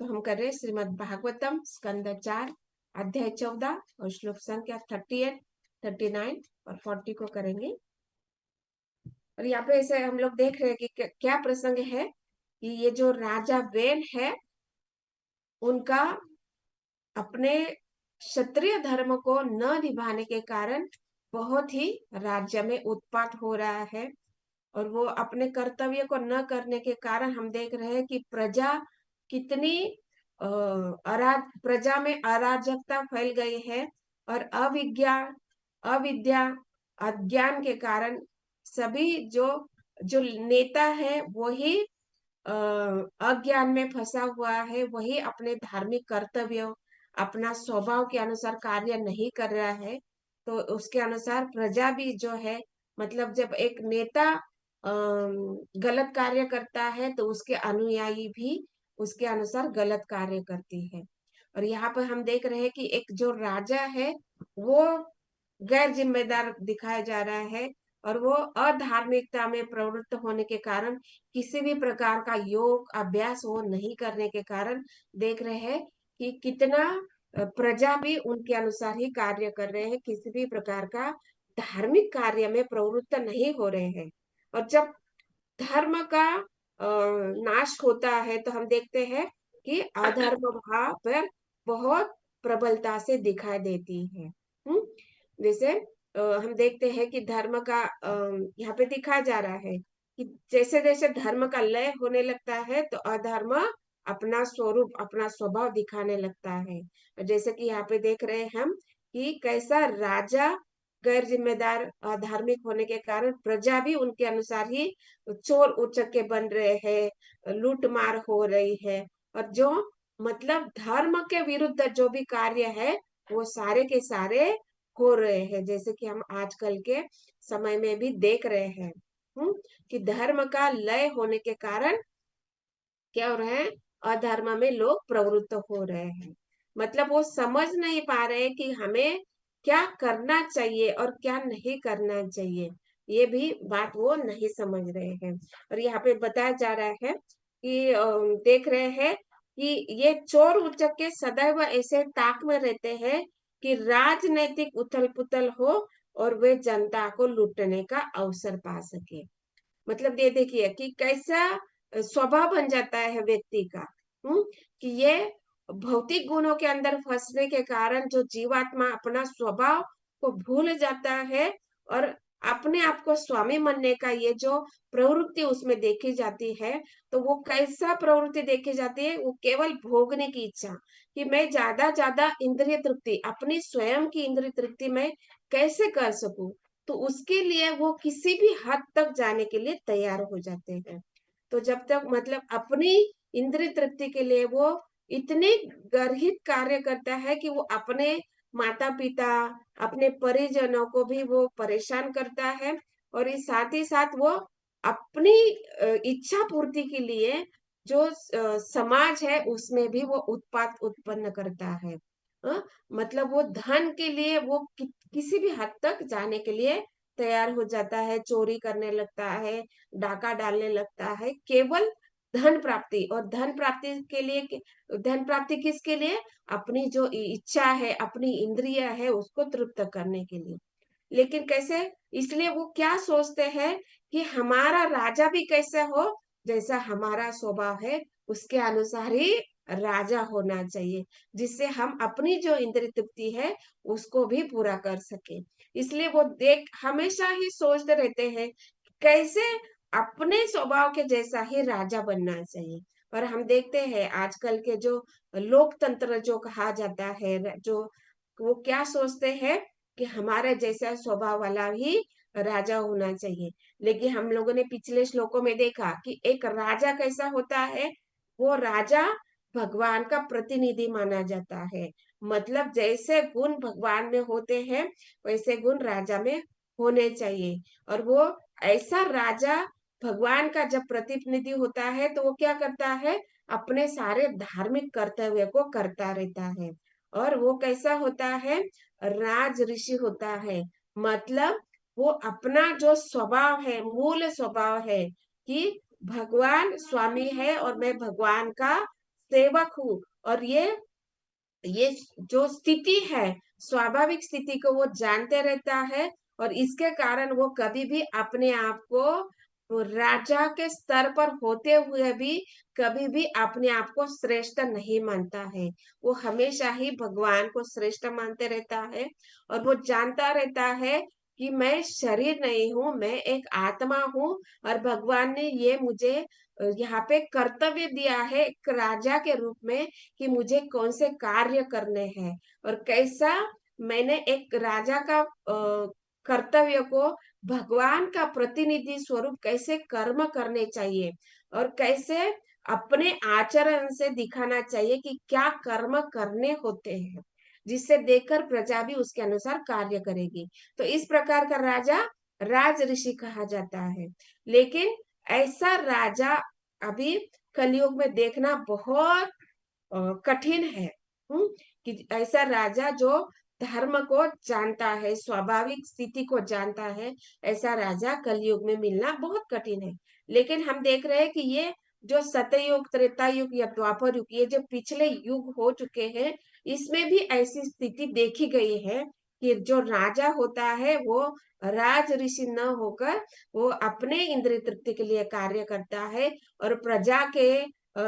तो हम कर रहे हैं श्रीमद् भागवतम स्कंद 4 अध्याय 14 और श्लोक संख्या 38, 39 और 40 को करेंगे। और यहाँ पे ऐसे हम लोग देख रहे हैं कि क्या प्रसंग है कि ये जो राजा वेन है उनका अपने क्षत्रिय धर्म को न निभाने के कारण बहुत ही राज्य में उत्पात हो रहा है। और वो अपने कर्तव्य को न करने के कारण हम देख रहे हैं कि प्रजा कितनी प्रजा में अराजकता फैल गई है। और अविद्या अज्ञान के कारण सभी जो जो नेता है वही अज्ञान में फंसा हुआ है, वही अपने धार्मिक कर्तव्य अपना स्वभाव के अनुसार कार्य नहीं कर रहा है। तो उसके अनुसार प्रजा भी जो है, मतलब जब एक नेता गलत कार्य करता है तो उसके अनुयायी भी उसके अनुसार गलत कार्य करती है। और यहाँ पर हम देख रहे हैं कि एक जो राजा है वो गैर जिम्मेदार दिखाया जा रहा है और वो अधार्मिकता में प्रवृत्त होने के कारण किसी भी प्रकार का योग अभ्यास वो नहीं करने के कारण देख रहे हैं कि कितना प्रजा भी उनके अनुसार ही कार्य कर रहे हैं, किसी भी प्रकार का धार्मिक कार्य में प्रवृत्त नहीं हो रहे हैं। और जब धर्म का नाश होता है तो हम देखते हैं कि अधर्म भाव पर बहुत प्रबलता से दिखाई देती है। जैसे हम देखते हैं कि धर्म का यहाँ पे दिखाया जा रहा है कि जैसे जैसे धर्म का लय होने लगता है तो अधर्म अपना स्वरूप अपना स्वभाव दिखाने लगता है। जैसे कि यहाँ पे देख रहे हैं हम कि कैसा राजा गैर जिम्मेदार धार्मिक होने के कारण प्रजा भी उनके अनुसार ही चोर उचक्के बन रहे हैं, लूट मार हो रही है। और जो मतलब धर्म के विरुद्ध जो भी कार्य है वो सारे के सारे हो रहे हैं, जैसे कि हम आजकल के समय में भी देख रहे हैं। कि धर्म का लय होने के कारण क्या हो रहा है, अधर्म में लोग प्रवृत्त हो रहे हैं। मतलब वो समझ नहीं पा रहे कि हमें क्या करना चाहिए और क्या नहीं करना चाहिए, ये भी बात वो नहीं समझ रहे हैं। और यहाँ पे बताया जा रहा है कि देख रहे हैं कि ये चोर उचक्के सदैव ऐसे ताक में रहते हैं कि राजनीतिक उथल पुथल हो और वे जनता को लूटने का अवसर पा सके। मतलब ये देखिए कि कैसा स्वभाव बन जाता है व्यक्ति का। कि ये भौतिक गुणों के अंदर फंसने के कारण जो जीवात्मा अपना स्वभाव को भूल जाता है और अपने आप को स्वामी मानने का ये जो प्रवृत्ति उसमें देखी जाती है, तो वो कैसा प्रवृत्ति देखी जाती है, वो केवल भोगने की इच्छा कि मैं ज्यादा इंद्रिय तृप्ति अपनी स्वयं की इंद्रिय तृप्ति में कैसे कर सकूं। तो उसके लिए वो किसी भी हद तक जाने के लिए तैयार हो जाते हैं। तो जब तक मतलब अपनी इंद्रिय तृप्ति के लिए वो इतने गर्हित कार्य करता है कि वो अपने माता पिता अपने परिजनों को भी वो परेशान करता है। और इस साथ ही साथ वो अपनी इच्छा पूर्ति के लिए जो समाज है उसमें भी वो उत्पात उत्पन्न करता है। मतलब वो धन के लिए वो किसी भी हद तक जाने के लिए तैयार हो जाता है, चोरी करने लगता है, डाका डालने लगता है, केवल धन प्राप्ति। और धन प्राप्ति के लिए, धन प्राप्ति किसके लिए, अपनी जो इच्छा है अपनी इंद्रिय है उसको तृप्त करने के लिए। लेकिन कैसे, इसलिए वो क्या सोचते हैं कि हमारा राजा भी कैसा हो, जैसा हमारा स्वभाव है उसके अनुसार ही राजा होना चाहिए, जिससे हम अपनी जो इंद्रिय तृप्ति है उसको भी पूरा कर सके। इसलिए वो देख हमेशा ही सोचते रहते हैं कैसे अपने स्वभाव के जैसा ही राजा बनना चाहिए। और हम देखते हैं आजकल के जो लोकतंत्र जो कहा जाता है, जो वो क्या सोचते हैं कि हमारे जैसा स्वभाव वाला ही राजा होना चाहिए। लेकिन हम लोगों ने पिछले श्लोकों में देखा कि एक राजा कैसा होता है, वो राजा भगवान का प्रतिनिधि माना जाता है। मतलब जैसे गुण भगवान में होते हैं वैसे गुण राजा में होने चाहिए। और वो ऐसा राजा भगवान का जब प्रतिनिधि होता है तो वो क्या करता है, अपने सारे धार्मिक कर्तव्य को करता रहता है। और वो कैसा होता है, राज ऋषि होता है। मतलब वो अपना जो स्वभाव है, मूल स्वभाव है कि भगवान स्वामी है और मैं भगवान का सेवक हूँ। और ये जो स्थिति है, स्वाभाविक स्थिति को वो जानते रहता है, और इसके कारण वो कभी भी अपने आप को, वो राजा के स्तर पर होते हुए भी कभी भी अपने आप को श्रेष्ठ नहीं मानता है। वो हमेशा ही भगवान को श्रेष्ठ मानते रहता है, और वो जानता रहता है कि मैं शरीर नहीं हूँ, मैं एक आत्मा हूँ, और भगवान ने ये मुझे यहाँ पे कर्तव्य दिया है एक राजा के रूप में, कि मुझे कौन से कार्य करने हैं, और कैसा मैंने एक राजा का कर्तव्य को, भगवान का प्रतिनिधि स्वरूप कैसे कर्म करने चाहिए, और कैसे अपने आचरण से दिखाना चाहिए कि क्या कर्म करने होते हैं, जिससे देखकर प्रजा भी उसके अनुसार कार्य करेगी। तो इस प्रकार का राजा राज ऋषि कहा जाता है। लेकिन ऐसा राजा अभी कलयुग में देखना बहुत कठिन है। कि ऐसा राजा जो धर्म को जानता है, स्वाभाविक स्थिति को जानता है, ऐसा राजा कलयुग में मिलना बहुत कठिन है। लेकिन हम देख रहे हैं कि ये जो सतयुग, त्रेता युग या द्वापर युग, ये जो पिछले युग हो चुके हैं, इसमें भी ऐसी स्थिति देखी गई है कि जो राजा होता है वो राज ऋषि न होकर वो अपने इंद्रिय तृप्ति के लिए कार्य करता है, और प्रजा के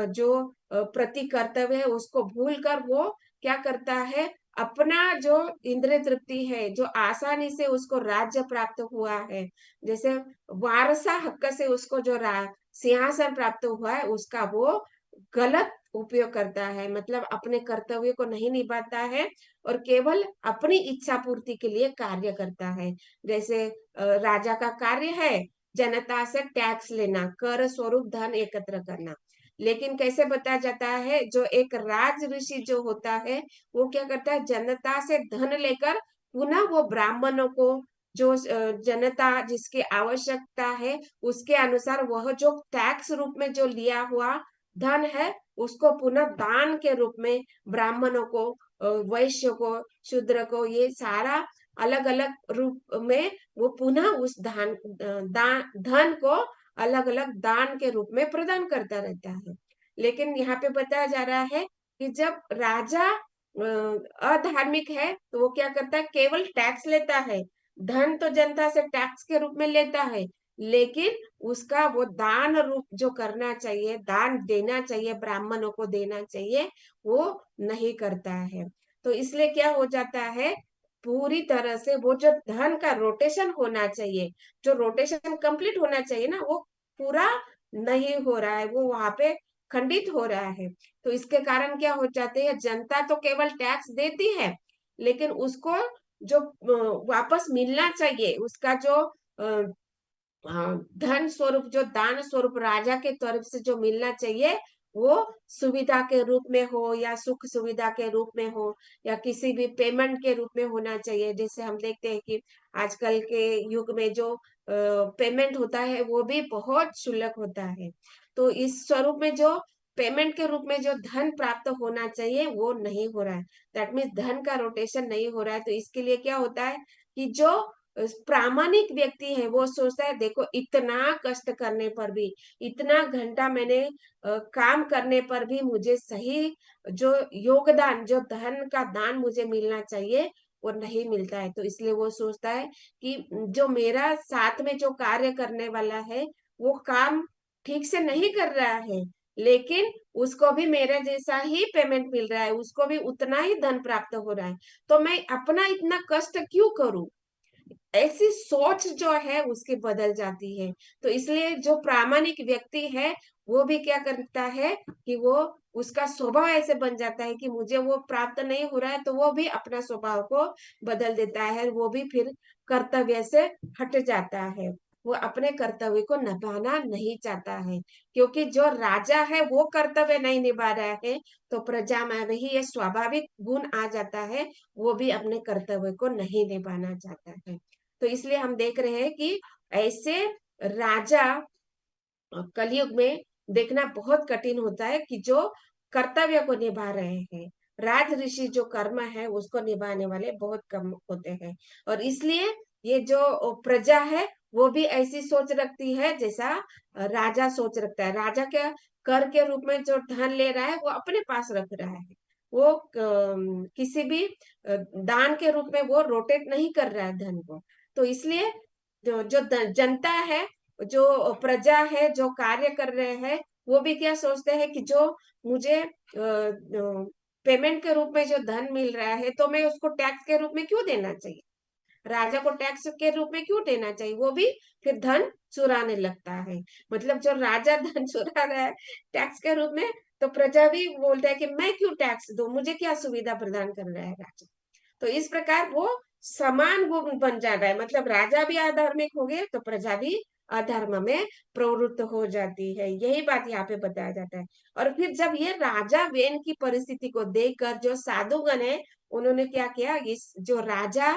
जो प्रति कर्तव्य है उसको भूलकर वो क्या करता है, अपना जो इंद्रिय तृप्ति है, जो आसानी से उसको राज्य प्राप्त हुआ है, जैसे वारसा हक से उसको जो सिंहासन प्राप्त हुआ है, उसका वो गलत उपयोग करता है, मतलब अपने कर्तव्य को नहीं निभाता है, और केवल अपनी इच्छा पूर्ति के लिए कार्य करता है। जैसे राजा का कार्य है जनता से टैक्स लेना, कर स्वरूप धन एकत्र करना। लेकिन कैसे बताया जाता है, जो एक राज ऋषि जो होता है वो क्या करता है, जनता से धन लेकर पुनः वो ब्राह्मणों को, जो जनता जिसकी आवश्यकता है उसके अनुसार वह जो टैक्स रूप में जो लिया हुआ धन है, उसको पुनः दान के रूप में ब्राह्मणों को, वैश्य को, शूद्र को, ये सारा अलग अलग रूप में वो पुनः उस धन को अलग अलग दान के रूप में प्रदान करता रहता है। लेकिन यहाँ पे बताया जा रहा है कि जब राजा अधार्मिक है तो वो क्या करता है, केवल टैक्स लेता है, धन तो जनता से टैक्स के रूप में लेता है, लेकिन उसका वो दान रूप जो करना चाहिए, दान देना चाहिए, ब्राह्मणों को देना चाहिए, वो नहीं करता है। तो इसलिए क्या हो जाता है, पूरी तरह से वो जो धन का रोटेशन होना चाहिए, जो रोटेशन कंप्लीट होना चाहिए ना, वो पूरा नहीं हो रहा है, वो वहां पे खंडित हो रहा है। तो इसके कारण क्या हो जाते हैं, जनता तो केवल टैक्स देती है, लेकिन उसको जो वापस मिलना चाहिए, उसका जो धन स्वरूप, जो दान स्वरूप राजा के तरफ से जो मिलना चाहिए, वो सुविधा के रूप में हो, या सुख सुविधा के रूप में हो, या किसी भी पेमेंट के रूप में होना चाहिए। जैसे हम देखते हैं कि आजकल के युग में जो पेमेंट होता है वो भी बहुत क्षुल्लक होता है। तो इस स्वरूप में जो पेमेंट के रूप में जो धन प्राप्त होना चाहिए वो नहीं हो रहा है, दैट मीन्स धन का रोटेशन नहीं हो रहा है। तो इसके लिए क्या होता है कि जो प्रामाणिक व्यक्ति है वो सोचता है, देखो इतना कष्ट करने पर भी, इतना घंटा मैंने काम करने पर भी मुझे सही जो योगदान, जो धन का दान मुझे मिलना चाहिए वो नहीं मिलता है। तो इसलिए वो सोचता है कि जो मेरा साथ में जो कार्य करने वाला है वो काम ठीक से नहीं कर रहा है, लेकिन उसको भी मेरे जैसा ही पेमेंट मिल रहा है, उसको भी उतना ही धन प्राप्त हो रहा है, तो मैं अपना इतना कष्ट क्यों करूं। ऐसी सोच जो है उसकी बदल जाती है। तो इसलिए जो प्रामाणिक व्यक्ति है वो भी क्या करता है कि वो, उसका स्वभाव ऐसे बन जाता है कि मुझे वो प्राप्त नहीं हो रहा है, तो वो भी अपना स्वभाव को बदल देता है, वो भी फिर कर्तव्य से हट जाता है, वो अपने कर्तव्य को निभाना नहीं चाहता है। क्योंकि जो राजा है वो कर्तव्य नहीं निभा रहा है, तो प्रजा में भी ये स्वाभाविक गुण आ जाता है, वो भी अपने कर्तव्य को नहीं निभाना चाहता है। तो इसलिए हम देख रहे हैं कि ऐसे राजा कलयुग में देखना बहुत कठिन होता है, कि जो कर्तव्य को निभा रहे हैं। राज ऋषि जो कर्म है उसको निभाने वाले बहुत कम होते हैं, और इसलिए ये जो प्रजा है वो भी ऐसी सोच रखती है जैसा राजा सोच रखता है। राजा क्या कर के रूप में जो धन ले रहा है वो अपने पास रख रहा है। वो किसी भी दान के रूप में वो रोटेट नहीं कर रहा है धन को। तो इसलिए जो जनता है, जो प्रजा है, जो कार्य कर रहे हैं, वो भी क्या सोचते हैं कि जो मुझे पेमेंट के रूप में जो धन मिल रहा है तो मैं उसको टैक्स के रूप में क्यों देना चाहिए, राजा को टैक्स के रूप में क्यों देना चाहिए। वो भी फिर धन चुराने लगता है। मतलब जो राजा धन चुरा रहा है टैक्स के रूप में, तो प्रजा भी बोलता है कि मैं क्यों टैक्स दूं, मुझे क्या सुविधा प्रदान कर रहा है राजा। तो इस प्रकार वो समान गुण बन जाता है। मतलब राजा भी अधार्मिक हो गए तो प्रजा भी अधर्म में प्रवृत्त हो जाती है। यही बात यहाँ पे बताया जाता है। और फिर जब ये राजा वेन की परिस्थिति को देखकर जो साधुगण है, उन्होंने क्या किया, इस जो राजा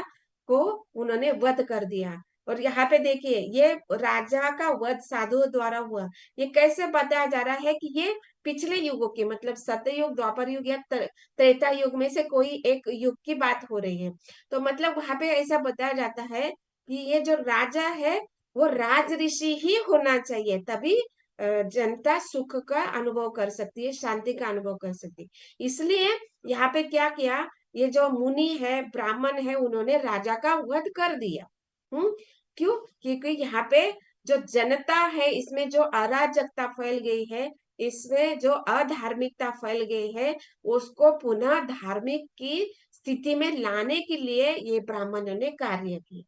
को उन्होंने वध कर दिया। और यहाँ पे देखिए ये राजा का वध साधुओं द्वारा हुआ। ये कैसे बताया जा रहा है कि ये पिछले युगों की, मतलब सत्ययुग, द्वापर युग या त्रेता युग में से कोई एक युग की बात हो रही है। तो मतलब वहां पे ऐसा बताया जाता है कि ये जो राजा है वो राज ऋषि ही होना चाहिए, तभी जनता सुख का अनुभव कर सकती है, शांति का अनुभव कर सकती है। इसलिए यहाँ पे क्या किया, ये जो मुनि है, ब्राह्मण है, उन्होंने राजा का वध कर दिया। क्यों? क्योंकि यहाँ पे जो जनता है इसमें जो अराजकता फैल गई है, इसमें जो अधार्मिकता फैल गई है, उसको पुनः धार्मिक की स्थिति में लाने के लिए ये ब्राह्मणों ने कार्य किया।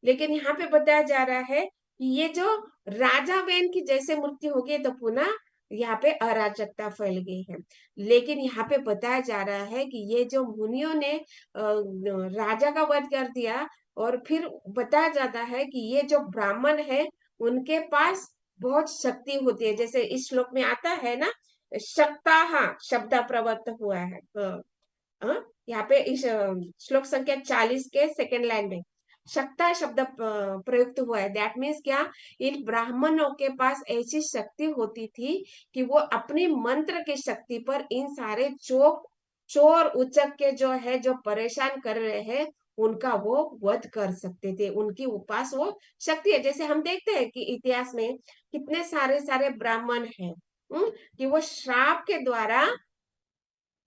लेकिन यहाँ पे बताया जा रहा है कि ये जो राजा वेन की जैसे मृत्यु हो गई तो पुनः यहाँ पे अराजकता फैल गई है। लेकिन यहाँ पे बताया जा रहा है कि ये जो मुनियों ने राजा का वध कर दिया, और फिर बताया जाता है कि ये जो ब्राह्मण है उनके पास बहुत शक्ति होती है। जैसे इस श्लोक में आता है ना, शक्ता शब्द प्रवृत्त हुआ है। यहाँ पे इस श्लोक संख्या 40 के सेकेंड लाइन में शक्ता शब्द प्रयुक्त हुआ है। दैट मीन्स क्या, इन ब्राह्मणों के पास ऐसी शक्ति होती थी कि वो अपनी मंत्र की शक्ति पर इन सारे चोर उचक के जो है, जो परेशान कर रहे हैं, उनका वो वध कर सकते थे। उनकी उपास वो शक्ति है। जैसे हम देखते हैं कि इतिहास में कितने सारे सारे ब्राह्मण हैं, कि वो श्राप के द्वारा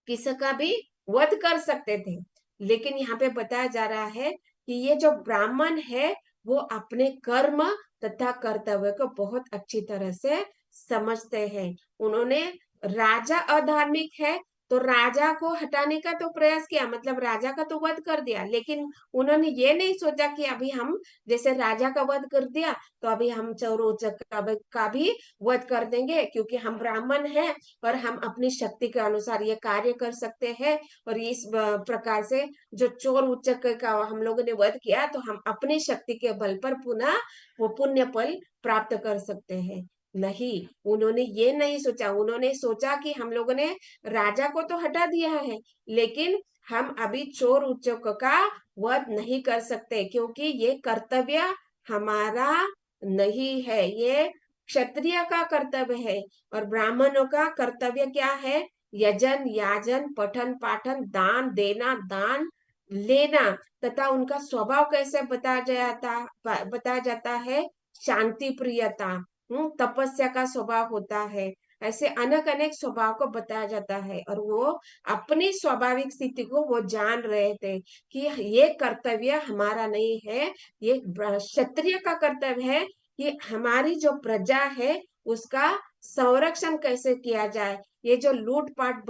किसी का भी वध कर सकते थे। लेकिन यहाँ पे बताया जा रहा है कि ये जो ब्राह्मण है वो अपने कर्म तथा कर्तव्य को बहुत अच्छी तरह से समझते हैं। उन्होंने, राजा अधार्मिक है तो राजा को हटाने का तो प्रयास किया, मतलब राजा का तो वध कर दिया, लेकिन उन्होंने ये नहीं सोचा कि अभी हम जैसे राजा का वध कर दिया तो अभी हम चौरोचक का भी वध कर देंगे, क्योंकि हम ब्राह्मण हैं और हम अपनी शक्ति के अनुसार ये कार्य कर सकते हैं। और इस प्रकार से जो चोर उच्चक का हम लोगों ने वध किया तो हम अपनी शक्ति के बल पर पुनः वो पुण्य फल प्राप्त कर सकते हैं। नहीं, उन्होंने ये नहीं सोचा। उन्होंने सोचा कि हम लोगों ने राजा को तो हटा दिया है, लेकिन हम अभी चोर उच्चक का वध नहीं कर सकते, क्योंकि ये कर्तव्य हमारा नहीं है, ये क्षत्रिय का कर्तव्य है। और ब्राह्मणों का कर्तव्य क्या है, यजन याजन पठन पाठन दान देना दान लेना। तथा उनका स्वभाव कैसे बताया जाता है, शांति प्रियता, तपस्या का स्वभाव होता है। ऐसे अनेक अनेक स्वभाव को बताया जाता है। और वो अपनी स्वाभाविक स्थिति को वो जान रहे थे कि ये कर्तव्य हमारा नहीं है, ये क्षत्रिय का कर्तव्य है कि हमारी जो प्रजा है उसका संरक्षण कैसे किया जाए। ये जो लूटपाट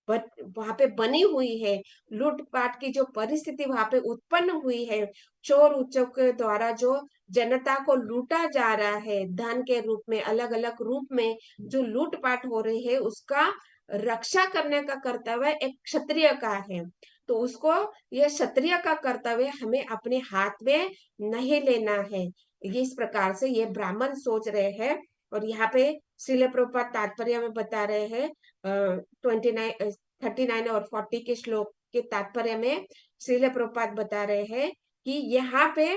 वहां पे बनी हुई है, लूटपाट की जो परिस्थिति वहां पे उत्पन्न हुई है, चोर उच्चों के द्वारा जो जनता को लूटा जा रहा है धन के रूप में, अलग अलग रूप में जो लूटपाट हो रही है, उसका रक्षा करने का कर्तव्य एक क्षत्रिय का है। तो उसको, ये क्षत्रिय का कर्तव्य हमें अपने हाथ में नहीं लेना है। इस प्रकार से ये ब्राह्मण सोच रहे हैं। और यहाँ पे श्रील प्रभुपाद तात्पर्य में बता रहे हैं 29 39 और 40 के श्लोक के तात्पर्य में श्रील प्रभुपाद बता रहे हैं कि यहाँ पे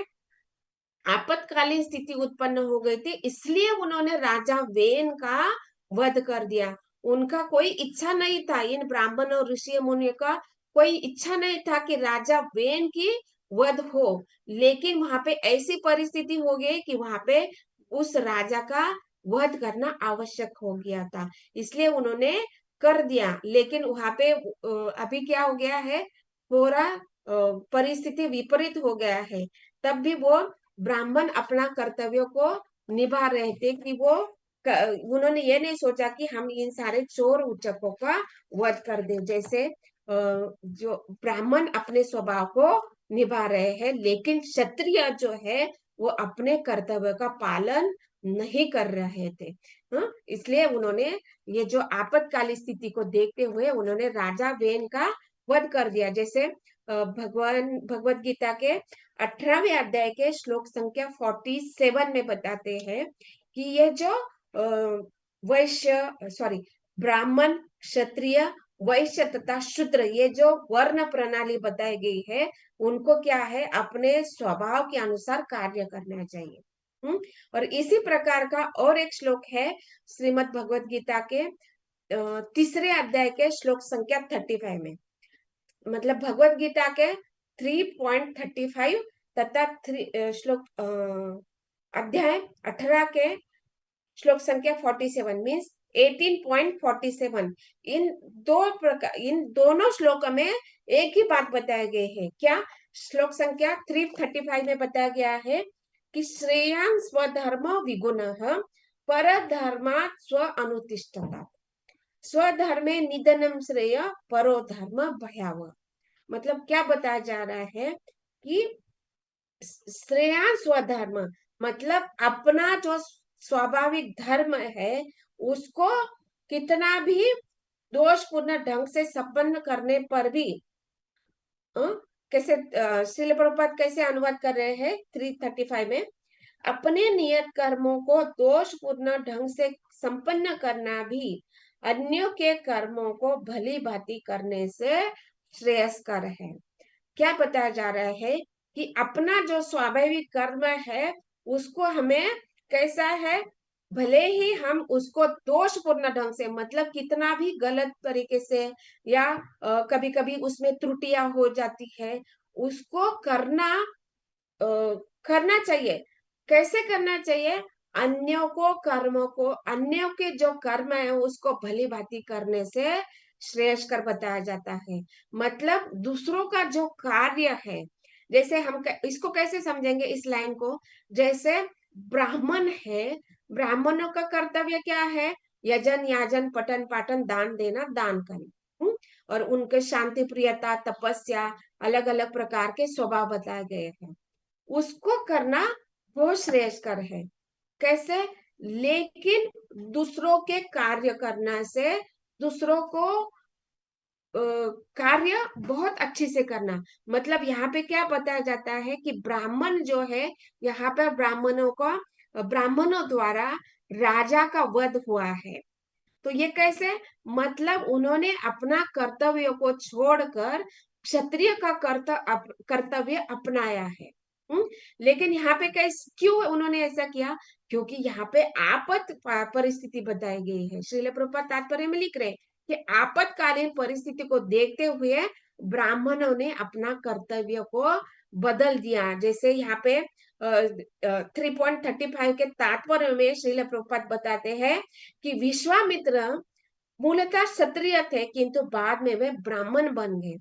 आपातकालीन स्थिति उत्पन्न हो गई थी, इसलिए उन्होंने राजा वेन का वध कर दिया। उनका कोई इच्छा नहीं था, इन ब्राह्मण और ऋषि मुनियों का कोई इच्छा नहीं था कि राजा वेन की वध हो। लेकिन वहां पे ऐसी परिस्थिति हो गई कि वहां पे उस राजा का वध करना आवश्यक हो गया था, इसलिए उन्होंने कर दिया। लेकिन वहां पे अभी क्या हो गया है, पूरा परिस्थिति विपरीत हो गया है। तब भी वो ब्राह्मण अपना कर्तव्य को निभा रहे थे कि वो उन्होंने ये नहीं सोचा कि हम इन सारे चोर उचकों का वध कर दें। जैसे जो ब्राह्मण अपने स्वभाव को निभा रहे हैं, लेकिन क्षत्रिय जो है वो अपने कर्तव्य का पालन नहीं कर रहे थे। हाँ, इसलिए उन्होंने ये जो आपातकालीन स्थिति को देखते हुए उन्होंने राजा वेन का वध कर दिया। जैसे भगवत गीता के 18वें अध्याय के श्लोक संख्या 47 में बताते हैं कि ये जो वैश्य सॉरी ब्राह्मण, क्षत्रिय, वैश्य तथा शूद्र, ये जो वर्ण प्रणाली बताई गई है, उनको क्या है, अपने स्वभाव के अनुसार कार्य करना चाहिए। और इसी प्रकार का और एक श्लोक है श्रीमद् भगवत गीता के 3रे अध्याय के श्लोक संख्या 35 में। मतलब भगवत गीता के 3.35 तथा श्लोक अध्याय 18 के श्लोक संख्या 47 मीन्स 18.47। इन दोनों श्लोक में एक ही बात बताया गया है। क्या? श्लोक संख्या 335 में बताया गया है कि श्रेयान् स्वधर्म विगुणः परधर्मात् स्व अनुतिष्ठता, स्वधर्मे निधनम श्रेय परो धर्म भयावह। मतलब क्या बताया जा रहा है कि श्रेयान् स्वधर्म मतलब अपना जो स्वाभाविक धर्म है उसको कितना भी दोषपूर्ण ढंग से संपन्न करने पर भी कैसे श्रील प्रभुपाद कैसे अनुवाद कर रहे हैं 335 में, अपने नियत कर्मों को दोषपूर्ण ढंग से संपन्न करना भी अन्यों के कर्मों को भली भांति करने से श्रेयस्कर है। क्या बताया जा रहा है कि अपना जो स्वाभाविक कर्म है उसको हमें कैसा है, भले ही हम उसको दोषपूर्ण ढंग से मतलब कितना भी गलत तरीके से या कभी कभी उसमें त्रुटियां हो जाती है, उसको करना चाहिए। कैसे करना चाहिए? अन्यों को कर्मों को, अन्यों के जो कर्म है उसको भली भांति करने से श्रेयस्कर बताया जाता है। मतलब दूसरों का जो कार्य है, जैसे हम इसको कैसे समझेंगे इस लाइन को, जैसे ब्राह्मण है, ब्राह्मणों का कर्तव्य क्या है, यजन याजन पठन पाठन दान देना, दान करें। और उनके शांति प्रियता तपस्या अलग अलग प्रकार के स्वभाव बताए गए हैं, उसको करना वो श्रेयस्कर है। कैसे? लेकिन दूसरों के कार्य करना से दूसरों को कार्य बहुत अच्छे से करना। मतलब यहाँ पे क्या बताया जाता है कि ब्राह्मण जो है, यहाँ पर ब्राह्मणों द्वारा राजा का वध हुआ है। तो ये कैसे? मतलब उन्होंने अपना कर्तव्य को छोड़कर क्षत्रिय का कर्तव्य अपनाया है। लेकिन यहाँ पे कैसे, क्यों उन्होंने ऐसा किया? क्योंकि यहाँ पे परिस्थिति बताई गई है। श्रील प्रभुपाद तात्पर्य में लिख रहे हैं कि आपातकालीन परिस्थिति को देखते हुए ब्राह्मणों ने अपना कर्तव्य को बदल दिया। जैसे यहाँ पे 3.35 के तात्पर्य में श्रील प्रभुपाद बताते हैं कि विश्वामित्र मूलतः क्षत्रिय थे किंतु बाद में वे ब्राह्मण बन गए।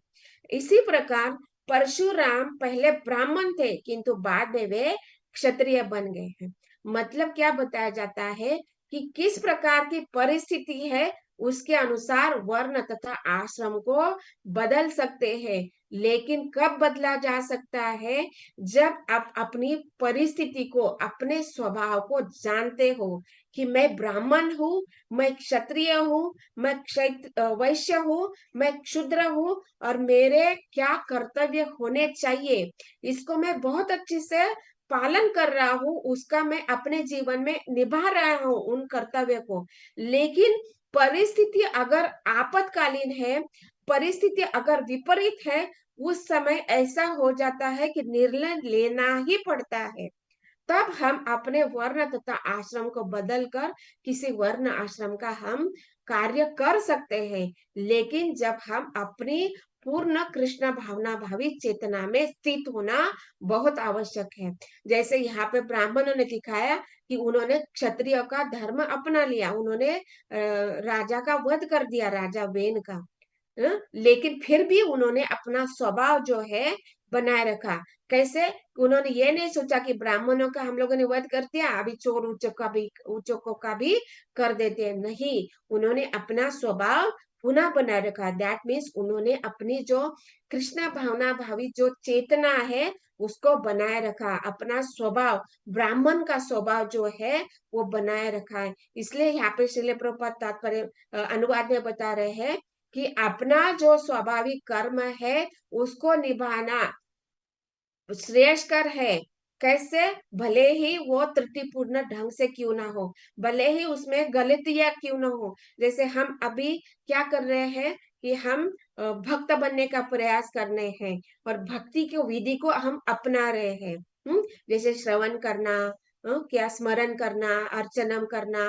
इसी प्रकार परशुराम पहले ब्राह्मण थे किंतु बाद में वे क्षत्रिय बन गए हैं। मतलब क्या बताया जाता है कि किस प्रकार की परिस्थिति है उसके अनुसार वर्ण तथा आश्रम को बदल सकते हैं। लेकिन कब बदला जा सकता है? जब आप अपनी परिस्थिति को, अपने स्वभाव को जानते हो कि मैं ब्राह्मण हूँ, मैं क्षत्रिय हूँ, मैं वैश्य हूँ, मैं क्षुद्र हूँ और मेरे क्या कर्तव्य होने चाहिए, इसको मैं बहुत अच्छे से पालन कर रहा हूँ, उसका मैं अपने जीवन में निभा रहा हूँ उन कर्तव्य को। लेकिन परिस्थिति अगर आपातकालीन है, परिस्थिति अगर विपरीत है, उस समय ऐसा हो जाता है कि निर्णय लेना ही पड़ता है। तब हम अपने वर्ण तथा आश्रम को बदलकर किसी वर्ण आश्रम का हम कार्य कर सकते हैं। लेकिन जब हम अपनी पूर्ण कृष्ण भावना भावी चेतना में स्थित होना बहुत आवश्यक है। जैसे यहाँ पे ब्राह्मणों ने दिखाया कि उन्होंने क्षत्रिय का धर्म अपना लिया, उन्होंने राजा का वध कर दिया, राजा वेन का। लेकिन फिर भी उन्होंने अपना स्वभाव जो है बनाए रखा। कैसे? उन्होंने ये नहीं सोचा कि ब्राह्मणों का हम लोगों ने वध कर दिया, अभी चोर ऊचकों का भी कर देते हैं। नहीं, उन्होंने अपना स्वभाव पुनः बनाए रखा। दैट मीन्स उन्होंने अपनी जो कृष्ण भावना भावी जो चेतना है उसको बनाए रखा, अपना स्वभाव, ब्राह्मण का स्वभाव जो है वो बनाए रखा है। इसलिए यहाँ पे श्रील प्रभुपाद तात्पर्य अनुवाद में बता रहे हैं कि अपना जो स्वाभाविक कर्म है उसको निभाना श्रेयस्कर है। कैसे? भले ही वो त्रुटिपूर्ण ढंग से क्यों ना हो, भले ही उसमें गलतियां क्यों ना हो। जैसे हम अभी क्या कर रहे हैं कि हम भक्त बनने का प्रयास कर रहे हैं और भक्ति के विधि को हम अपना रहे हैं। जैसे श्रवण करना, क्या स्मरण करना, अर्चनम करना,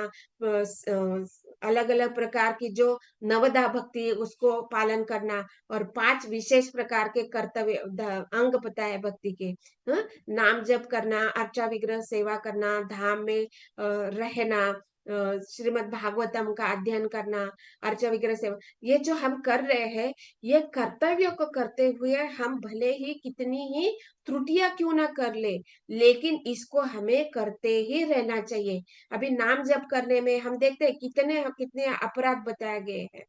अलग अलग प्रकार की जो नवदा भक्ति उसको पालन करना, और 5 विशेष प्रकार के कर्तव्य अंग पता है भक्ति के। नाम जप करना, अर्चा विग्रह सेवा करना, धाम में रहना, श्रीमद् भागवतम का अध्ययन करना, अर्चा विग्रह सेवा, ये जो हम कर रहे हैं, ये कर्तव्य को करते हुए हम भले ही कितनी ही त्रुटियां क्यों ना कर ले, लेकिन इसको हमें करते ही रहना चाहिए। अभी नाम जप करने में हम देखते हैं कितने कितने अपराध बताए गए हैं।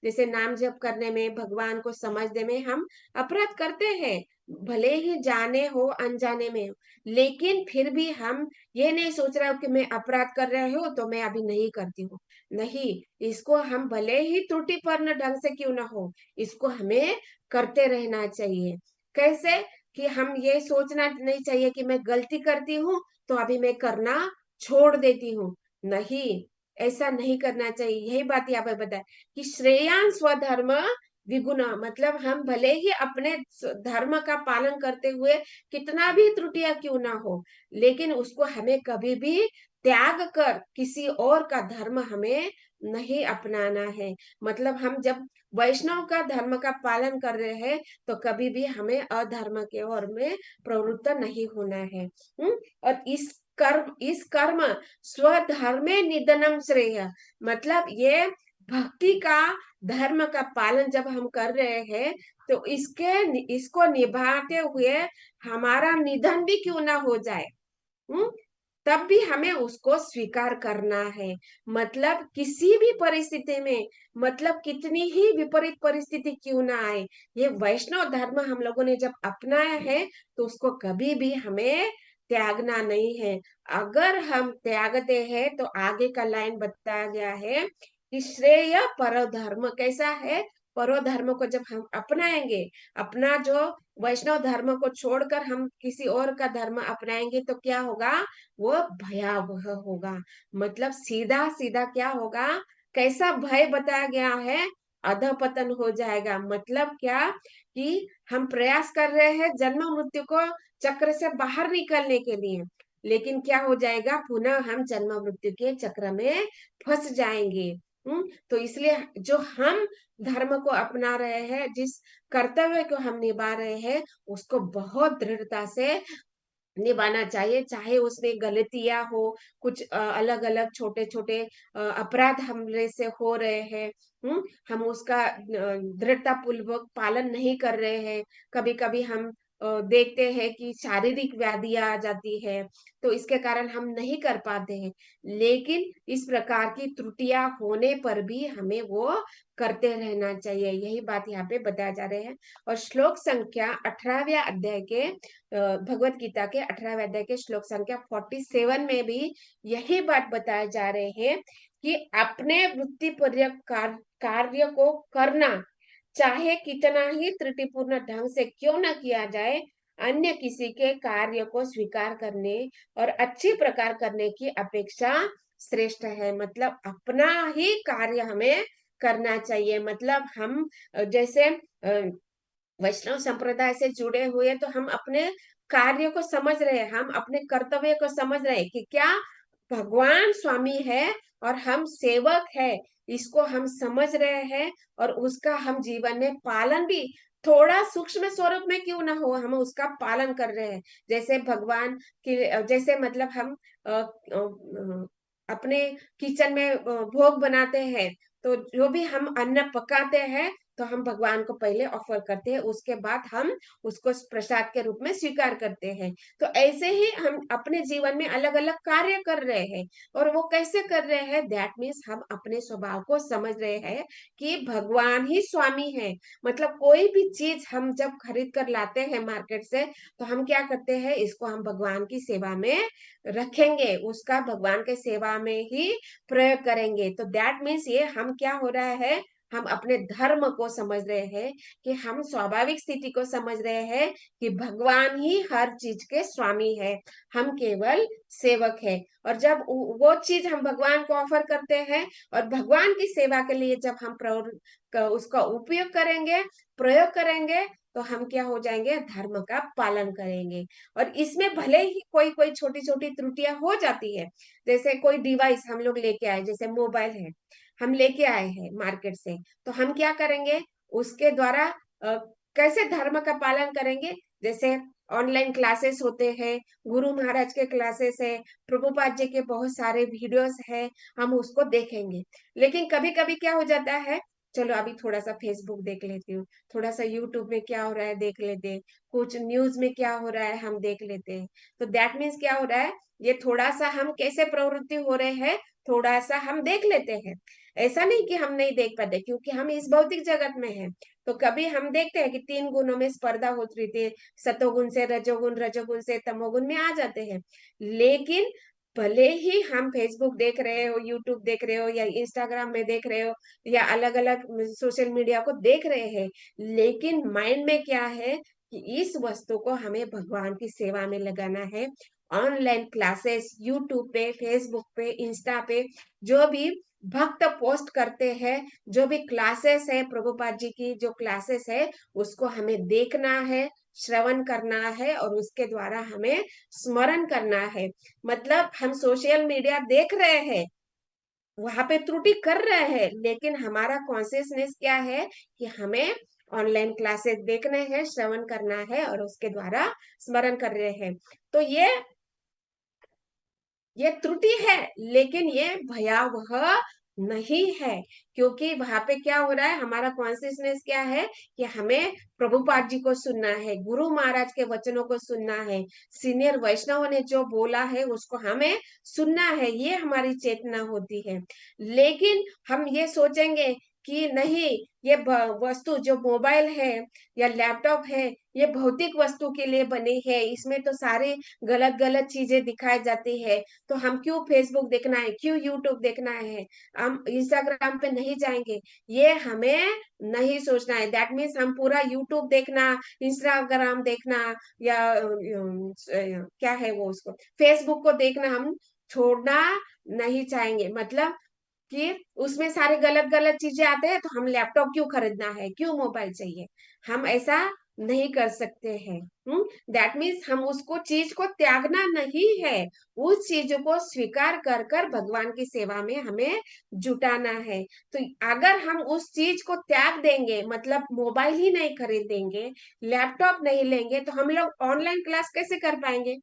जैसे नाम जप करने में, भगवान को समझने में हम अपराध करते हैं, भले ही जाने हो अनजाने में हो, लेकिन फिर भी हम ये नहीं सोच रहे हो कि मैं अपराध कर रहे हो तो मैं अभी नहीं करती हूँ। नहीं, इसको हम भले ही त्रुटिपूर्ण ढंग से क्यों ना हो, इसको हमें करते रहना चाहिए। कैसे? कि हम ये सोचना नहीं चाहिए कि मैं गलती करती हूँ तो अभी मैं करना छोड़ देती हूँ। नहीं, ऐसा नहीं करना चाहिए। यही बात यहाँ पे बताया कि श्रेयान स्वधर्म विगुना, मतलब हम भले ही अपने धर्म का पालन करते हुए कितना भी त्रुटियां क्यों ना हो, लेकिन उसको हमें कभी भी त्याग कर किसी और का धर्म हमें नहीं अपनाना है। मतलब हम जब वैष्णव का धर्म का पालन कर रहे हैं तो कभी भी हमें अधर्म के ओर में प्रवृत्त नहीं होना है। और इस कर्म स्वधर्मे निधनम श्रेय, मतलब ये भक्ति का, धर्म का पालन जब हम कर रहे हैं तो इसको निभाते हुए हमारा निधन भी क्यों ना हो जाए, तब भी हमें उसको स्वीकार करना है। मतलब किसी भी परिस्थिति में, मतलब कितनी ही विपरीत परिस्थिति क्यों ना आए, ये वैष्णव धर्म हम लोगों ने जब अपनाया है तो उसको कभी भी हमें त्यागना नहीं है। अगर हम त्यागते हैं तो आगे का लाइन बताया गया है कि श्रेय परो धर्म, कैसा है? परो धर्म को जब हम अपनाएंगे, अपना जो वैष्णव धर्म को छोड़कर हम किसी और का धर्म अपनाएंगे तो क्या होगा? वो भयावह होगा। मतलब सीधा सीधा क्या होगा? कैसा भय बताया गया है? अधपतन हो जाएगा। मतलब क्या कि हम प्रयास कर रहे हैं जन्म मृत्यु को चक्र से बाहर निकलने के लिए, लेकिन क्या हो जाएगा? पुनः हम जन्म मृत्यु के चक्र में फंस जाएंगे। तो इसलिए जो हम धर्म को अपना रहे हैं, जिस कर्तव्य को हम निभा रहे हैं, उसको बहुत दृढ़ता से निभाना चाहिए। चाहे उसमें गलतियां हो, कुछ अलग अलग छोटे छोटे अपराध हमले से हो रहे हैं, हम उसका दृढ़ता पूर्वक पालन नहीं कर रहे हैं। कभी कभी हम देखते हैं कि शारीरिक व्याधियां आ जाती है, तो इसके कारण हम नहीं कर पाते हैं। लेकिन इस प्रकार की त्रुटियां होने पर भी हमें वो करते रहना चाहिए। यही बात यहाँ पे बताया जा रहे हैं। और श्लोक संख्या 18वें अध्याय के, भगवत गीता के 18वें अध्याय के श्लोक संख्या 47 में भी यही बात बताए जा रहे हैं कि अपने वृत्तिपूर्वक कार्य को करना, चाहे कितना ही त्रुटिपूर्ण ढंग से क्यों न किया जाए, अन्य किसी के कार्य को स्वीकार करने और अच्छी प्रकार करने की अपेक्षा श्रेष्ठ है। मतलब अपना ही कार्य हमें करना चाहिए। मतलब हम जैसे वैष्णव संप्रदाय से जुड़े हुए तो हम अपने कार्य को समझ रहे हैं, हम अपने कर्तव्य को समझ रहे हैं कि क्या भगवान स्वामी है और हम सेवक है। इसको हम समझ रहे हैं और उसका हम जीवन में पालन भी थोड़ा सूक्ष्म स्वरूप में क्यों ना हो, हम उसका पालन कर रहे हैं। जैसे भगवान की, जैसे मतलब हम अपने किचन में भोग बनाते हैं, तो जो भी हम अन्न पकाते हैं तो हम भगवान को पहले ऑफर करते हैं, उसके बाद हम उसको प्रसाद के रूप में स्वीकार करते हैं। तो ऐसे ही हम अपने जीवन में अलग अलग कार्य कर रहे हैं। और वो कैसे कर रहे हैं, दैट मीन्स हम अपने स्वभाव को समझ रहे हैं कि भगवान ही स्वामी है। मतलब कोई भी चीज हम जब खरीद कर लाते हैं मार्केट से, तो हम क्या करते हैं, इसको हम भगवान की सेवा में रखेंगे, उसका भगवान के सेवा में ही प्रयोग करेंगे। तो दैट मीन्स ये हम क्या हो रहा है, हम अपने धर्म को समझ रहे हैं, कि हम स्वाभाविक स्थिति को समझ रहे हैं कि भगवान ही हर चीज के स्वामी है, हम केवल सेवक है। और जब वो चीज हम भगवान को ऑफर करते हैं और भगवान की सेवा के लिए जब हम उसका उपयोग करेंगे, प्रयोग करेंगे, तो हम क्या हो जाएंगे, धर्म का पालन करेंगे। और इसमें भले ही कोई कोई छोटी छोटी त्रुटियां हो जाती है। जैसे कोई डिवाइस हम लोग लेके आए, जैसे मोबाइल है, हम लेके आए हैं मार्केट से, तो हम क्या करेंगे, उसके द्वारा कैसे धर्म का पालन करेंगे। जैसे ऑनलाइन क्लासेस होते हैं, गुरु महाराज के क्लासेस है, प्रभुपाद जी के बहुत सारे वीडियोस है, हम उसको देखेंगे। लेकिन कभी कभी क्या हो जाता है, चलो अभी थोड़ा सा फेसबुक देख लेती हूँ, थोड़ा सा यूट्यूब में क्या हो रहा है देख लेते हैं, कुछ न्यूज में क्या हो रहा है हम देख लेते हैं। तो दैट मीन्स क्या हो रहा है, ये थोड़ा सा हम कैसे प्रवृत्ति हो रहे हैं, थोड़ा सा हम देख लेते हैं। ऐसा नहीं कि हम नहीं देख पाते, क्योंकि हम इस भौतिक जगत में हैं। तो कभी हम देखते हैं कि 3 गुणों में स्पर्धा होती रहती है, सतोगुण से रजोगुण, रजोगुण से तमोगुण में आ जाते हैं। लेकिन भले ही हम फेसबुक देख रहे हो, यूट्यूब देख रहे हो, या इंस्टाग्राम में देख रहे हो, या अलग अलग सोशल मीडिया को देख रहे हैं, लेकिन माइंड में क्या है कि इस वस्तु को हमें भगवान की सेवा में लगाना है। ऑनलाइन क्लासेस यूट्यूब पे, फेसबुक पे, इंस्टा पे जो भी भक्त पोस्ट करते हैं, जो भी क्लासेस है, प्रभुपाद जी की जो क्लासेस है, उसको हमें देखना है, श्रवण करना है, और उसके द्वारा हमें स्मरण करना है। मतलब हम सोशल मीडिया देख रहे हैं, वहां पे त्रुटि कर रहे हैं, लेकिन हमारा कॉन्शियसनेस क्या है कि हमें ऑनलाइन क्लासेस देखने हैं, श्रवण करना है, और उसके द्वारा स्मरण कर रहे हैं। तो ये त्रुटि है, लेकिन ये भयावह नहीं है। क्योंकि वहां पे क्या हो रहा है, हमारा कॉन्शियसनेस क्या है कि हमें प्रभुपाद जी को सुनना है, गुरु महाराज के वचनों को सुनना है, सीनियर वैष्णव ने जो बोला है उसको हमें सुनना है, ये हमारी चेतना होती है। लेकिन हम ये सोचेंगे कि नहीं, ये वस्तु जो मोबाइल है या लैपटॉप है, ये भौतिक वस्तु के लिए बनी है, इसमें तो सारे गलत गलत चीजें दिखाई जाती है, तो हम क्यों फेसबुक देखना है, क्यों यूट्यूब देखना है, हम इंस्टाग्राम पे नहीं जाएंगे, ये हमें नहीं सोचना है। दैट मीन्स हम पूरा यूट्यूब देखना, इंस्टाग्राम देखना, या क्या है वो, उसको फेसबुक को देखना हम छोड़ना नहीं चाहेंगे। मतलब कि उसमें सारे गलत गलत चीजें आते हैं, तो हम लैपटॉप क्यों खरीदना है, क्यों मोबाइल चाहिए, हम ऐसा नहीं कर सकते हैं। दैट मीन्स हम उसको चीज को त्यागना नहीं है, उस चीज को स्वीकार कर कर भगवान की सेवा में हमें जुटाना है। तो अगर हम उस चीज को त्याग देंगे, मतलब मोबाइल ही नहीं खरीदेंगे, लैपटॉप नहीं लेंगे, तो हम लोग ऑनलाइन क्लास कैसे कर पाएंगे,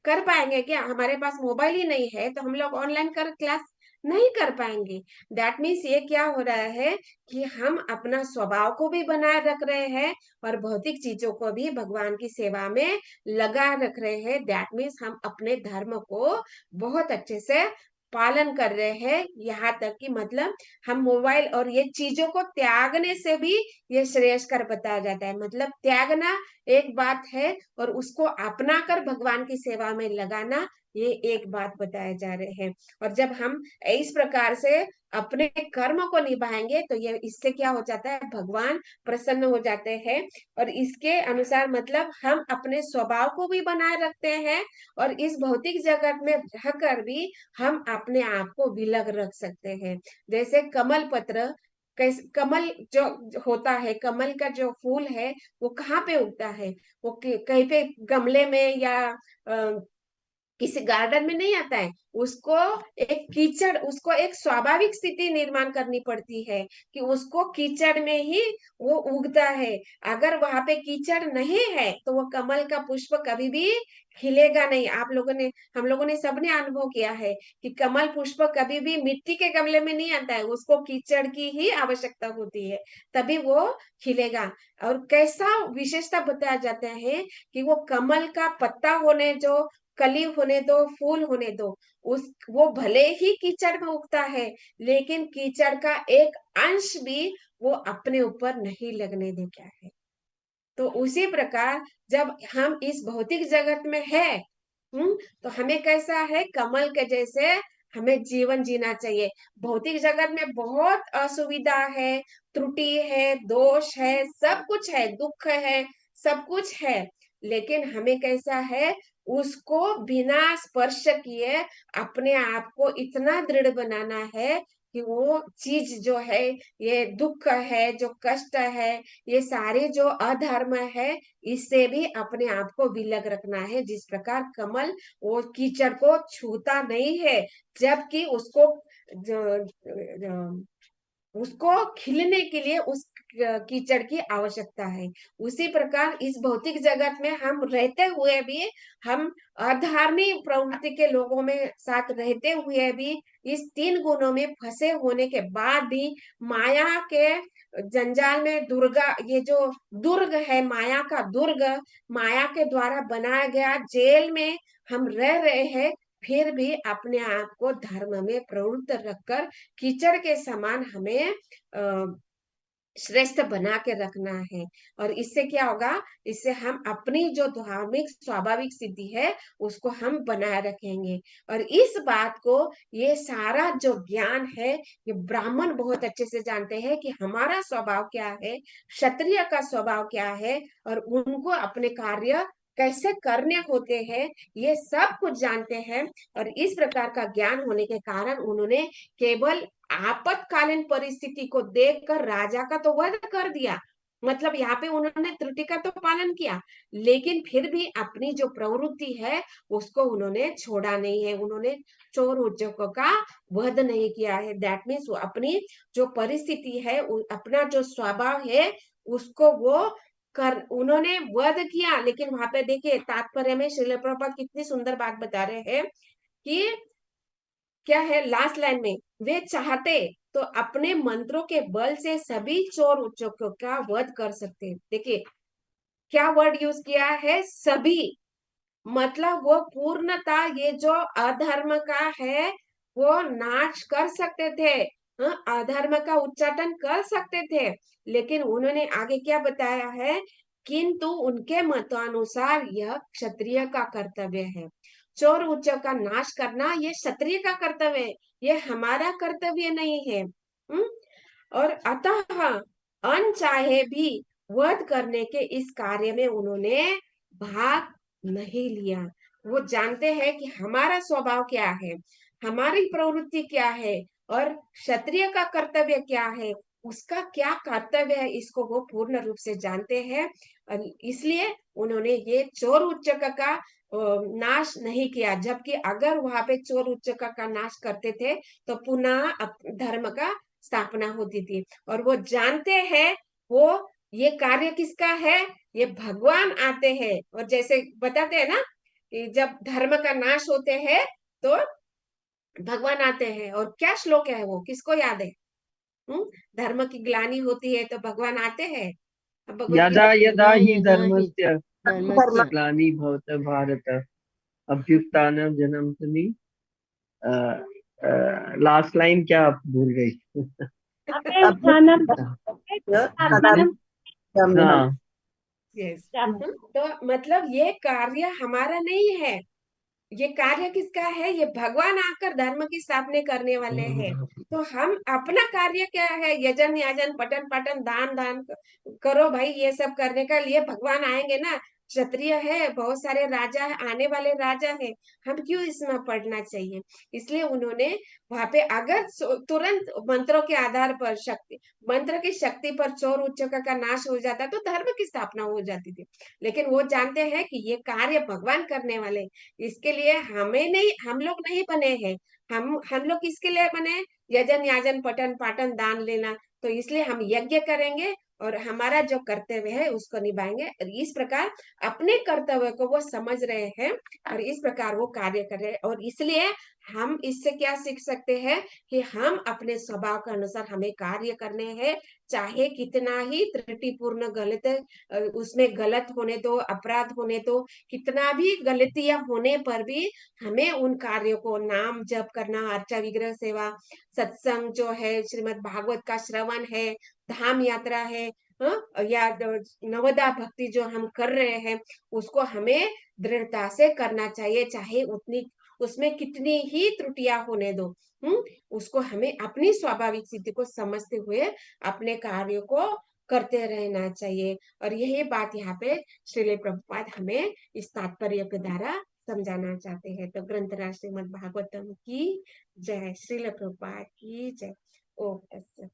कर पाएंगे क्या, हमारे पास मोबाइल ही नहीं है तो हम लोग ऑनलाइन कर क्लास नहीं कर पाएंगे। दैट मीन्स ये क्या हो रहा है कि हम अपना स्वभाव को भी बनाए रख रहे हैं और भौतिक चीजों को भी भगवान की सेवा में लगा रख रहे हैं। दैट मीन्स हम अपने धर्म को बहुत अच्छे से पालन कर रहे हैं। यहाँ तक कि मतलब हम मोबाइल और ये चीजों को त्यागने से भी ये श्रेयस्कर बताया जाता है। मतलब त्यागना एक बात है और उसको अपना कर भगवान की सेवा में लगाना, ये एक बात बताए जा रहे हैं। और जब हम इस प्रकार से अपने कर्म को निभाएंगे, तो ये इससे क्या हो जाता है, भगवान प्रसन्न हो जाते हैं। और इसके अनुसार मतलब हम अपने स्वभाव को भी बनाए रखते हैं, और इस भौतिक जगत में रहकर भी हम अपने आप को विलग रख सकते हैं। जैसे कमल पत्र, कैसे कमल जो होता है, कमल का जो फूल है वो कहाँ पे उगता है, वो कहीं पे गमले में या किसी गार्डन में नहीं आता है। उसको एक कीचड़, उसको एक स्वाभाविक स्थिति निर्माण करनी पड़ती है कि उसको कीचड़ में ही वो उगता है। अगर वहां पे कीचड़ नहीं है तो वो कमल का पुष्प कभी भी खिलेगा नहीं। आप लोगों ने, हम लोगों ने सबने अनुभव किया है कि कमल पुष्प कभी भी मिट्टी के गमले में नहीं आता है, उसको कीचड़ की ही आवश्यकता होती है, तभी वो खिलेगा। और कैसा विशेषता बताया जाता है कि वो कमल का पत्ता होने, जो कली होने दो, फूल होने दो, उस वो भले ही कीचड़ में उगता है, लेकिन कीचड़ का एक अंश भी वो अपने ऊपर नहीं लगने देता है। तो उसी प्रकार जब हम इस भौतिक जगत में है, तो हमें कैसा है, कमल के जैसे हमें जीवन जीना चाहिए। भौतिक जगत में बहुत असुविधा है, त्रुटि है, दोष है, सब कुछ है, दुख है, सब कुछ है, लेकिन हमें कैसा है, उसको बिना स्पर्श किए अपने आप को इतना दृढ़ बनाना है कि वो चीज जो है, ये दुख है, जो कष्ट है, ये सारे जो अधर्म है, इससे भी अपने आप को विलग रखना है। जिस प्रकार कमल वो कीचड़ को छूता नहीं है, जबकि उसको खिलने के लिए उस कीचड़ की आवश्यकता है। उसी प्रकार इस भौतिक जगत में हम रहते हुए भी, हम अधार्मिक प्रवृत्ति के लोगों में साथ रहते हुए भी, इस तीन गुणों में फंसे होने के बाद भी, माया के जंजाल में, दुर्गा, ये जो दुर्ग है, माया का दुर्ग, माया के द्वारा बनाया गया जेल में हम रह रहे हैं, फिर भी अपने आप को धर्म में प्रवृत्त रखकर कीचड़ के समान हमें श्रेष्ठ बना के रखना है। और इससे क्या होगा, इससे हम अपनी जो धार्मिक स्वाभाविक सिद्धि है उसको हम बनाए रखेंगे। और इस बात को, ये सारा जो ज्ञान है, ये ब्राह्मण बहुत अच्छे से जानते हैं कि हमारा स्वभाव क्या है, क्षत्रिय का स्वभाव क्या है, और उनको अपने कार्य कैसे करने होते हैं, ये सब कुछ जानते हैं। और इस प्रकार का ज्ञान होने के कारण उन्होंने केवल आपातकालीन परिस्थिति को देखकर राजा का तो वध कर दिया, मतलब यहाँ पे उन्होंने त्रुटि का तो पालन किया, लेकिन फिर भी अपनी जो प्रवृत्ति है उसको उन्होंने छोड़ा नहीं है। उन्होंने चोर उच्चकों का वध नहीं किया है। दैट मीन्स अपनी जो परिस्थिति है, अपना जो स्वभाव है, उसको वो कर उन्होंने वध किया। लेकिन वहां पे देखिए तात्पर्य में श्रील प्रभुपाद कितनी सुंदर बात बता रहे हैं कि क्या है लास्ट लाइन में, वे चाहते तो अपने मंत्रों के बल से सभी चोर उच्चकों का वध कर सकते। देखिए क्या वर्ड यूज किया है, सभी, मतलब वो पूर्णता, ये जो अधर्म का है वो नाश कर सकते थे, अधर्म का उच्चाटन कर सकते थे। लेकिन उन्होंने आगे क्या बताया है, किंतु उनके मतानुसार यह क्षत्रिय का कर्तव्य है। चोर उच्च का नाश करना ये क्षत्रिय का कर्तव्य है, ये हमारा कर्तव्य नहीं है। और अतः अनचाहे भी वध करने के इस कार्य में उन्होंने भाग नहीं लिया। वो जानते हैं कि हमारा स्वभाव क्या है, हमारी प्रवृत्ति क्या है, और क्षत्रिय का कर्तव्य क्या है, उसका क्या कर्तव्य है, इसको वो पूर्ण रूप से जानते हैं। इसलिए उन्होंने ये चोर उच्चक का नाश नहीं किया। जबकि अगर वहां पे चोर उच्चक का नाश करते थे तो पुनः धर्म का स्थापना होती थी। और वो जानते हैं, वो ये कार्य किसका है, ये भगवान आते हैं। और जैसे बताते हैं ना कि जब धर्म का नाश होते हैं तो भगवान आते हैं। और क्या श्लोक है वो, किसको याद है? धर्म की ग्लानि होती है तो भगवान आते हैं, भगवत यदा गीता। यदा हि यदा हि धर्मस्य धर्मस्य ग्लानिर्भवति भारत अभ्युत्थानम् लास्ट लाइन क्या आप भूल गई? अभ्युत्थानं हाँ, हाँ। यस। तो मतलब ये कार्य हमारा नहीं है, ये कार्य किसका है, ये भगवान आकर धर्म की स्थापना करने वाले हैं। तो हम अपना कार्य क्या है, यजन याजन पठन पाठन दान दान करो भाई, ये सब करने का लिए भगवान आएंगे ना। क्षत्रिय है, बहुत सारे राजा है, आने वाले राजा है, हम क्यों इसमें पढ़ना चाहिए? इसलिए उन्होंने वहां पे अगर तुरंत मंत्रों के आधार पर शक्ति, मंत्र की शक्ति पर चोर उच्चका का नाश हो जाता तो धर्म की स्थापना हो जाती थी। लेकिन वो जानते हैं कि ये कार्य भगवान करने वाले, इसके लिए हमें नहीं, हम लोग नहीं बने हैं। हम लोग किसके लिए बने? यजन याजन पठन पाठन दान लेना। तो इसलिए हम यज्ञ करेंगे और हमारा जो कर्तव्य है उसको निभाएंगे। और इस प्रकार अपने कर्तव्य को वो समझ रहे हैं और इस प्रकार वो कार्य कर रहे हैं। और इसलिए हम इससे क्या सीख सकते हैं कि हम अपने स्वभाव के अनुसार हमें कार्य करने हैं, चाहे कितना ही त्रुटिपूर्ण गलत उसमें गलत होने दो, अपराध होने दो, कितना भी गलतियां होने पर भी हमें उन कार्यों को, नाम जप करना, अर्चा विग्रह सेवा, सत्संग जो है, श्रीमद् भागवत का श्रवण है, धाम यात्रा है, या नवदा भक्ति जो हम कर रहे हैं, उसको हमें दृढ़ता से करना चाहिए, चाहे उतनी उसमें कितनी ही त्रुटियां होने दो। उसको हमें अपनी स्वाभाविक स्थिति को समझते हुए अपने कार्यों को करते रहना चाहिए। और यही बात यहाँ पे श्रील प्रभुपाद हमें इस तात्पर्य के द्वारा समझाना चाहते हैं। तो ग्रंथराज श्रीमद् भागवतम की जय, श्रील प्रभुपाद की जय। ओम तत्सत।